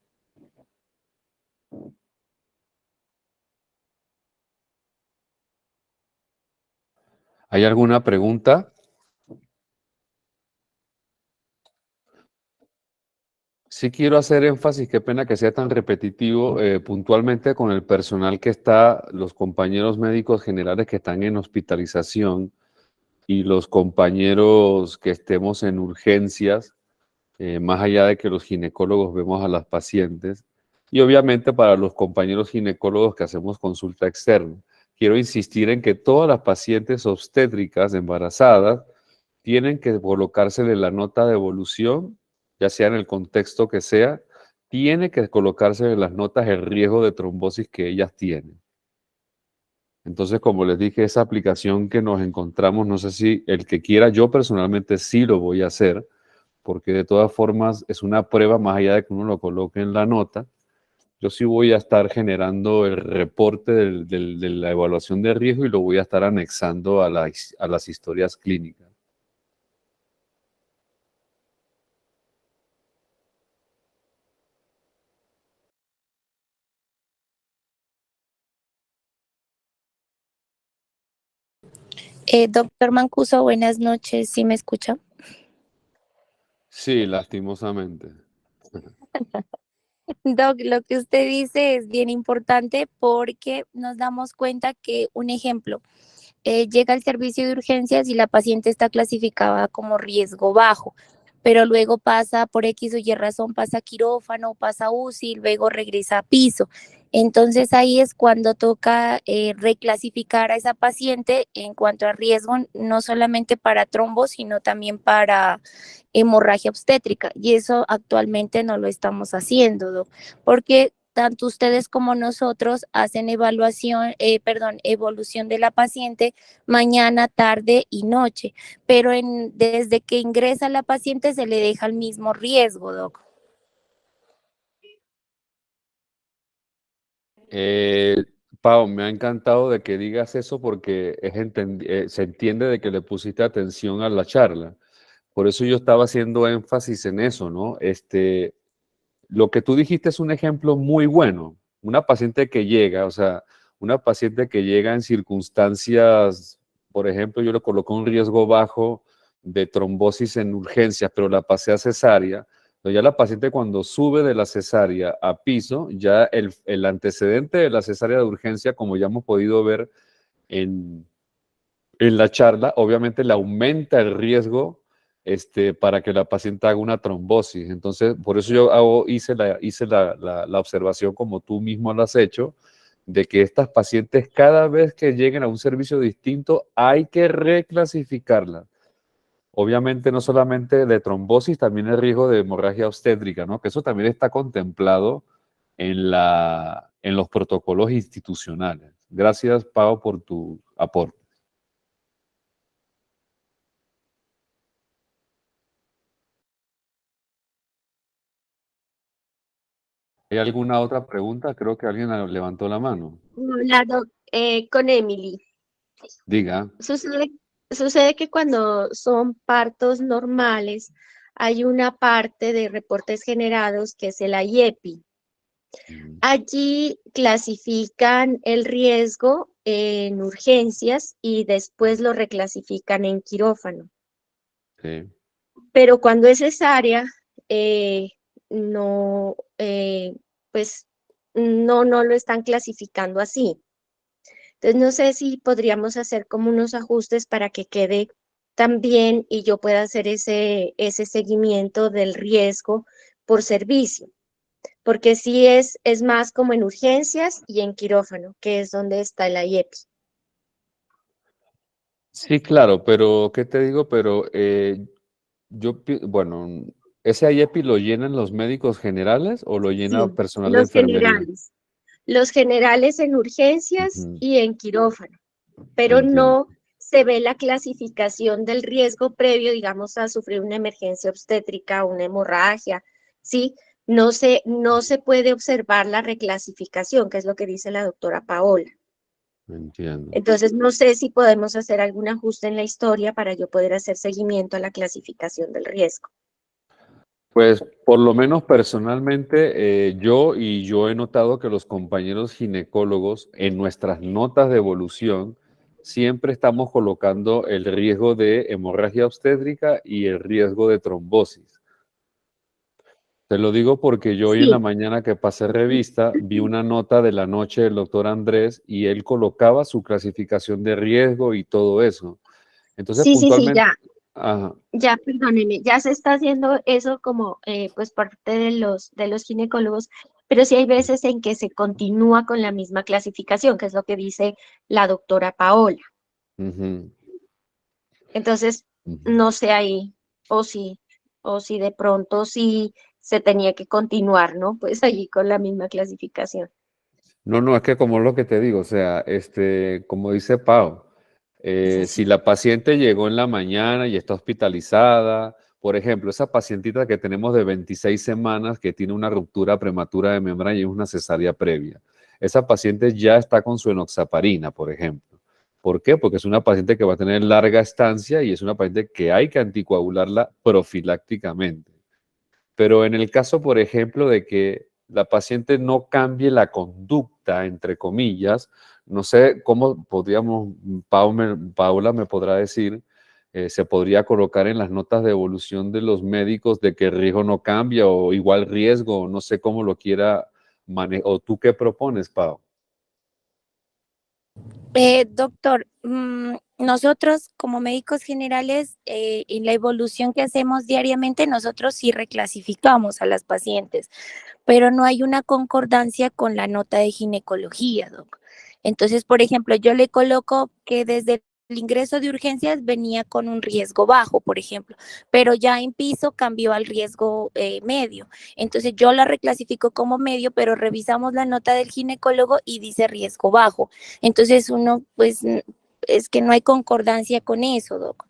¿Hay alguna pregunta? Sí quiero hacer énfasis, qué pena que sea tan repetitivo, puntualmente con el personal que está, los compañeros médicos generales que están en hospitalización, y los compañeros que estemos en urgencias, más allá de que los ginecólogos vemos a las pacientes, y obviamente para los compañeros ginecólogos que hacemos consulta externa. Quiero insistir en que todas las pacientes obstétricas embarazadas tienen que colocársele la nota de evolución, ya sea en el contexto que sea, tiene que colocársele las notas el riesgo de trombosis que ellas tienen. Entonces, como les dije, esa aplicación que nos encontramos, no sé si el que quiera, yo personalmente sí lo voy a hacer, porque de todas formas es una prueba más allá de que uno lo coloque en la nota. Yo sí voy a estar generando el reporte de la evaluación de riesgo y lo voy a estar anexando a las historias clínicas. Doctor Mancuso, buenas noches, ¿sí me escucha? Sí, lastimosamente. Doc, lo que usted dice es bien importante porque nos damos cuenta que, un ejemplo, llega al servicio de urgencias y la paciente está clasificada como riesgo bajo, pero luego pasa por X o Y razón, pasa a quirófano, pasa a UCI, luego regresa a piso. Entonces ahí es cuando toca reclasificar a esa paciente en cuanto a riesgo, no solamente para trombo, sino también para hemorragia obstétrica. Y eso actualmente no lo estamos haciendo, Doc, porque tanto ustedes como nosotros hacen evolución de la paciente mañana, tarde y noche, pero desde que ingresa la paciente se le deja el mismo riesgo, Doc. Pau, me ha encantado de que digas eso porque se entiende de que le pusiste atención a la charla. Por eso yo estaba haciendo énfasis en eso, ¿no? Lo que tú dijiste es un ejemplo muy bueno. Una paciente que llega, o sea, una paciente que llega en circunstancias, por ejemplo, yo le coloco un riesgo bajo de trombosis en urgencias, pero la pasé a cesárea. Pero ya la paciente cuando sube de la cesárea a piso, ya el antecedente de la cesárea de urgencia, como ya hemos podido ver en la charla, obviamente le aumenta el riesgo para que la paciente haga una trombosis. Entonces, por eso yo hice la observación, como tú mismo lo has hecho, de que estas pacientes, cada vez que lleguen a un servicio distinto, hay que reclasificarlas. Obviamente, no solamente de trombosis, también el riesgo de hemorragia obstétrica, ¿no? Que eso también está contemplado en los protocolos institucionales. Gracias, Pau, por tu aporte. ¿Hay alguna otra pregunta? Creo que alguien levantó la mano. Hola, con Emily. Diga. Sucede que cuando son partos normales, hay una parte de reportes generados que es el IEPI. Allí clasifican el riesgo en urgencias y después lo reclasifican en quirófano. Sí. Pero cuando es cesárea, no, pues no lo están clasificando así. Entonces no sé si podríamos hacer como unos ajustes para que quede tan bien y yo pueda hacer ese seguimiento del riesgo por servicio. Porque sí es más como en urgencias y en quirófano, que es donde está el IEPI. Sí, claro, pero ¿qué te digo? Pero bueno, ¿ese IEPI lo llenan los médicos generales o lo llena Sí, personal de los enfermería? generales. Los generales en urgencias y en quirófano, pero Entiendo. no se ve la clasificación del riesgo previo, digamos, a sufrir una emergencia obstétrica, una hemorragia, ¿sí? No se puede observar la reclasificación, que es lo que dice la doctora Paola. Entiendo. Entonces, no sé si podemos hacer algún ajuste en la historia para yo poder hacer seguimiento a la clasificación del riesgo. Pues por lo menos personalmente, yo he notado que los compañeros ginecólogos en nuestras notas de evolución siempre estamos colocando el riesgo de hemorragia obstétrica y el riesgo de trombosis. Te lo digo porque yo hoy en la Sí. mañana que pasé revista vi una nota de la noche del doctor Andrés y él colocaba su clasificación de riesgo y todo eso. Entonces, Sí, sí, sí, puntualmente, ajá, ya, perdóneme, ya se está haciendo eso como pues parte de los ginecólogos, pero sí hay veces en que se continúa con la misma clasificación, que es lo que dice la doctora Paola. ujú, Entonces, ujú. no sé ahí, o si, o si de pronto sí se tenía que continuar, ¿no? Pues allí con la misma clasificación. No, no, es que como es lo que te digo, o sea, como dice Pau, Es si así. la paciente llegó en la mañana y está hospitalizada, por ejemplo, esa pacientita que tenemos de 26 semanas que tiene una ruptura prematura de membrana y es una cesárea previa, esa paciente ya está con su enoxaparina, por ejemplo. ¿Por qué? Porque es una paciente que va a tener larga estancia y es una paciente que hay que anticoagularla profilácticamente. Pero en el caso, por ejemplo, de que la paciente no cambie la conducta, entre comillas, no sé cómo podríamos, Paula me podrá decir, se podría colocar en las notas de evolución de los médicos de que el riesgo no cambia o igual riesgo, no sé cómo lo quiera manejar. ¿O tú qué propones, Pau? Doctor, nosotros como médicos generales, en la evolución que hacemos diariamente, nosotros sí reclasificamos a las pacientes, pero no hay una concordancia con la nota de ginecología, doc. Entonces, por ejemplo, yo le coloco que desde el ingreso de urgencias venía con un riesgo bajo, por ejemplo, pero ya en piso cambió al riesgo medio. Entonces, yo la reclasifico como medio, pero revisamos la nota del ginecólogo y dice riesgo bajo. Entonces, uno, pues, es que no hay concordancia con eso, doc.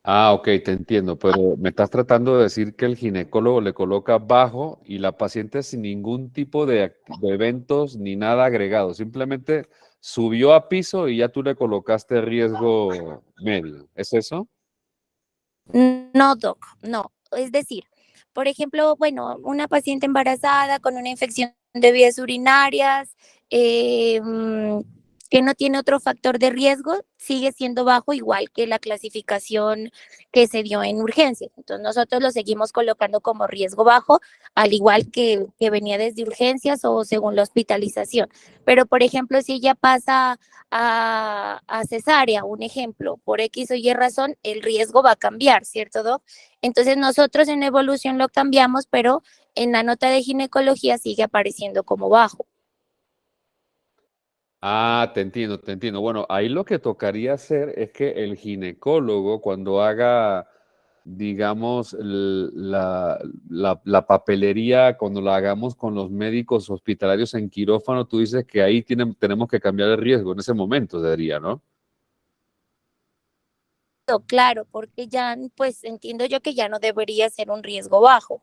Ah, ok, te entiendo, pero me estás tratando de decir que el ginecólogo le coloca bajo y la paciente sin ningún tipo de eventos ni nada agregado, simplemente subió a piso y ya tú le colocaste riesgo medio. ¿Es eso? No, doc, no. Es decir, por ejemplo, bueno, una paciente embarazada con una infección de vías urinarias, eh, mm, que no tiene otro factor de riesgo, sigue siendo bajo, igual que la clasificación que se dio en urgencias. Entonces, nosotros lo seguimos colocando como riesgo bajo, al igual que venía desde urgencias o según la hospitalización. Pero, por ejemplo, si ella pasa a cesárea, un ejemplo, por X o Y razón, el riesgo va a cambiar, ¿cierto, doc? Entonces nosotros en evolución lo cambiamos, pero en la nota de ginecología sigue apareciendo como bajo. Ah, te entiendo, te entiendo. Bueno, ahí lo que tocaría hacer es que el ginecólogo, cuando haga, digamos, la papelería, cuando la hagamos con los médicos hospitalarios en quirófano, tú dices que ahí tenemos que cambiar el riesgo en ese momento, debería, ¿no? Claro, porque ya, pues entiendo yo que ya no debería ser un riesgo bajo.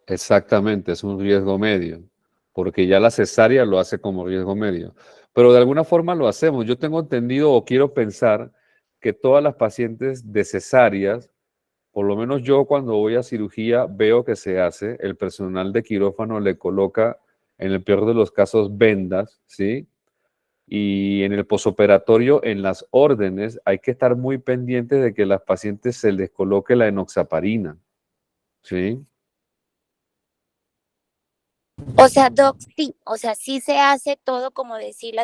Exactamente, es un riesgo medio, porque ya la cesárea lo hace como riesgo medio. Pero de alguna forma lo hacemos. Yo tengo entendido o quiero pensar que todas las pacientes de cesáreas, por lo menos yo cuando voy a cirugía veo que se hace, el personal de quirófano le coloca, en el peor de los casos, vendas, ¿sí? Y en el posoperatorio, en las órdenes, hay que estar muy pendientes de que a las pacientes se les coloque la enoxaparina, ¿sí? O sea, doc, sí, o sea, sí se hace todo como decir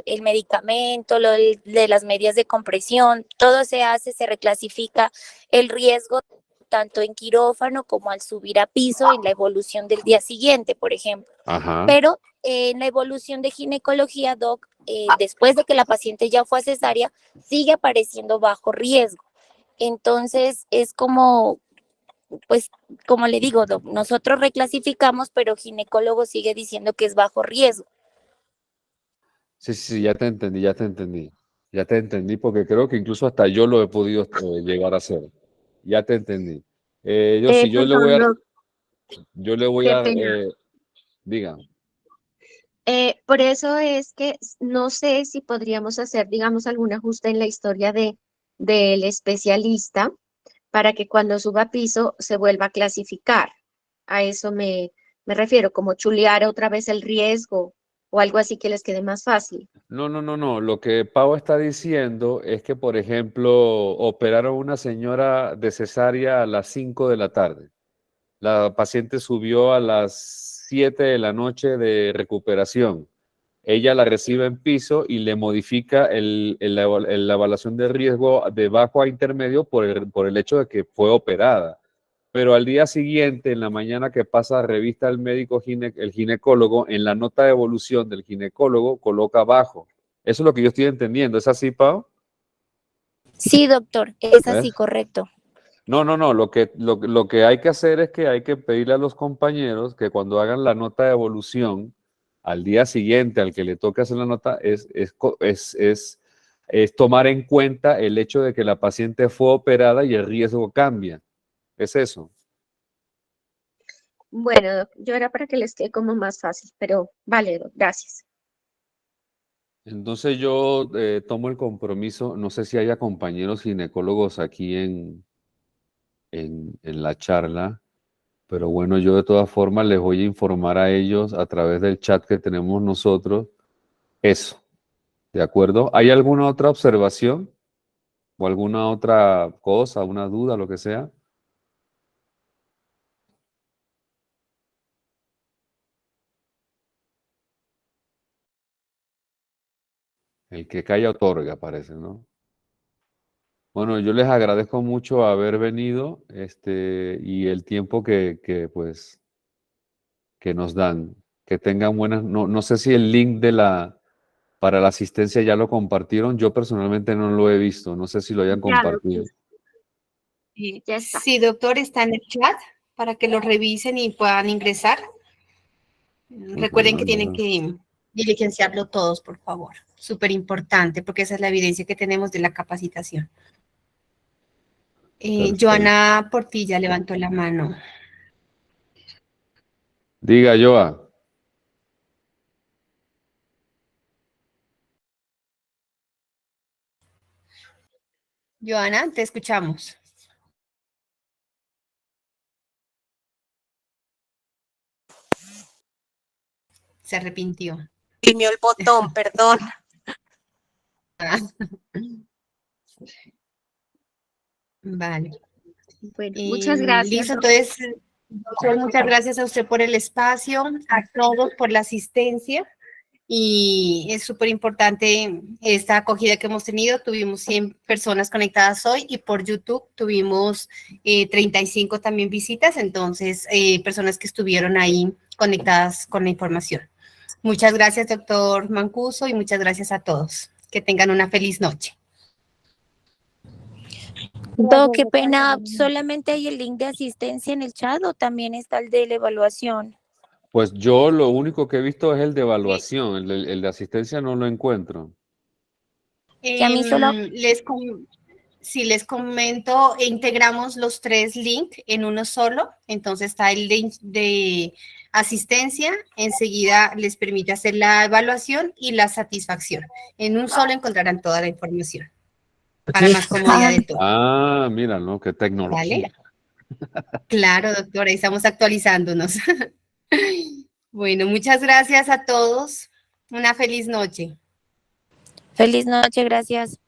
el medicamento, de las medidas de compresión, todo se hace, se reclasifica el riesgo tanto en quirófano como al subir a piso en la evolución del día siguiente, por ejemplo. Ajá. Pero en la evolución de ginecología, doc, después de que la paciente ya fue a cesárea, sigue apareciendo bajo riesgo. Entonces, es como, pues, como le digo, doc, nosotros reclasificamos, pero ginecólogo sigue diciendo que es bajo riesgo. Sí, sí, sí, ya te entendí, ya te entendí. Ya te entendí porque creo que incluso hasta yo lo he podido llegar a hacer. Ya te entendí. Yo sí, Perdón, doc, yo le voy qué a, pena. diga. Por eso es que no sé si podríamos hacer, digamos, algún ajuste en la historia del especialista para que cuando suba a piso se vuelva a clasificar. A eso me refiero, como chulear otra vez el riesgo o algo así que les quede más fácil. No, no, no, no. Lo que Pau está diciendo es que, por ejemplo, operaron a una señora de cesárea a las 5 de la tarde. La paciente subió a las 7 de la noche de recuperación. ella la recibe en piso y le modifica la evaluación de riesgo de bajo a intermedio por el hecho de que fue operada. Pero al día siguiente, en la mañana que pasa a revista el médico, el ginecólogo, en la nota de evolución del ginecólogo coloca bajo. Eso es lo que yo estoy entendiendo. ¿Es así, Pau? Sí, doctor, es así, ¿Ves? correcto. No. Lo que hay que hacer es que hay que pedirle a los compañeros que cuando hagan la nota de evolución, al día siguiente al que le toque hacer la nota, es tomar en cuenta el hecho de que la paciente fue operada y el riesgo cambia. Es eso. Bueno, doc, yo era para que les quede como más fácil, pero vale, doc, gracias. Entonces yo tomo el compromiso, no sé si haya compañeros ginecólogos aquí en la charla, pero bueno, yo de todas formas les voy a informar a ellos a través del chat que tenemos nosotros eso, ¿de acuerdo? ¿Hay alguna otra observación o alguna otra cosa, una duda, lo que sea? El que calla otorga, parece, ¿no? Bueno, yo les agradezco mucho haber venido y el tiempo pues, que nos dan. Que tengan buenas, no sé si el link para la asistencia ya lo compartieron. Yo personalmente no lo he visto. No sé si lo hayan Ya, doc, compartido. ya está. Sí, doctor, está en el chat para que lo revisen y puedan ingresar. Recuerden que tienen que diligenciarlo todos, por favor. Súper importante, porque esa es la evidencia que tenemos de la capacitación. Perfecto. Joana Portilla levantó la mano. Diga, Joa. Joana, te escuchamos. Se arrepintió. Oprimió el botón, perdón. Vale. Bueno, muchas gracias. Listo, entonces, doctor, muchas gracias a usted por el espacio, a todos por la asistencia. Y es súper importante esta acogida que hemos tenido. Tuvimos 100 personas conectadas hoy y por YouTube tuvimos 35 también visitas, entonces personas que estuvieron ahí conectadas con la información. Muchas gracias, doctor Mancuso, y muchas gracias a todos. Que tengan una feliz noche. Doc, qué pena, ¿solamente hay el link de asistencia en el chat o también está el de la evaluación? Pues yo lo único que he visto es el de evaluación, el de asistencia no lo encuentro. Que a mí solo... Si les comento, integramos los 3 links en uno solo, entonces está el link de asistencia, enseguida les permite hacer la evaluación y la satisfacción. En un solo encontrarán toda la información, para más comodidad de todos. Ah, mira, ¿no? Qué tecnología. ¿Vale? Claro, doctora, ahí estamos actualizándonos. Bueno, muchas gracias a todos. Una feliz noche. Feliz noche, gracias.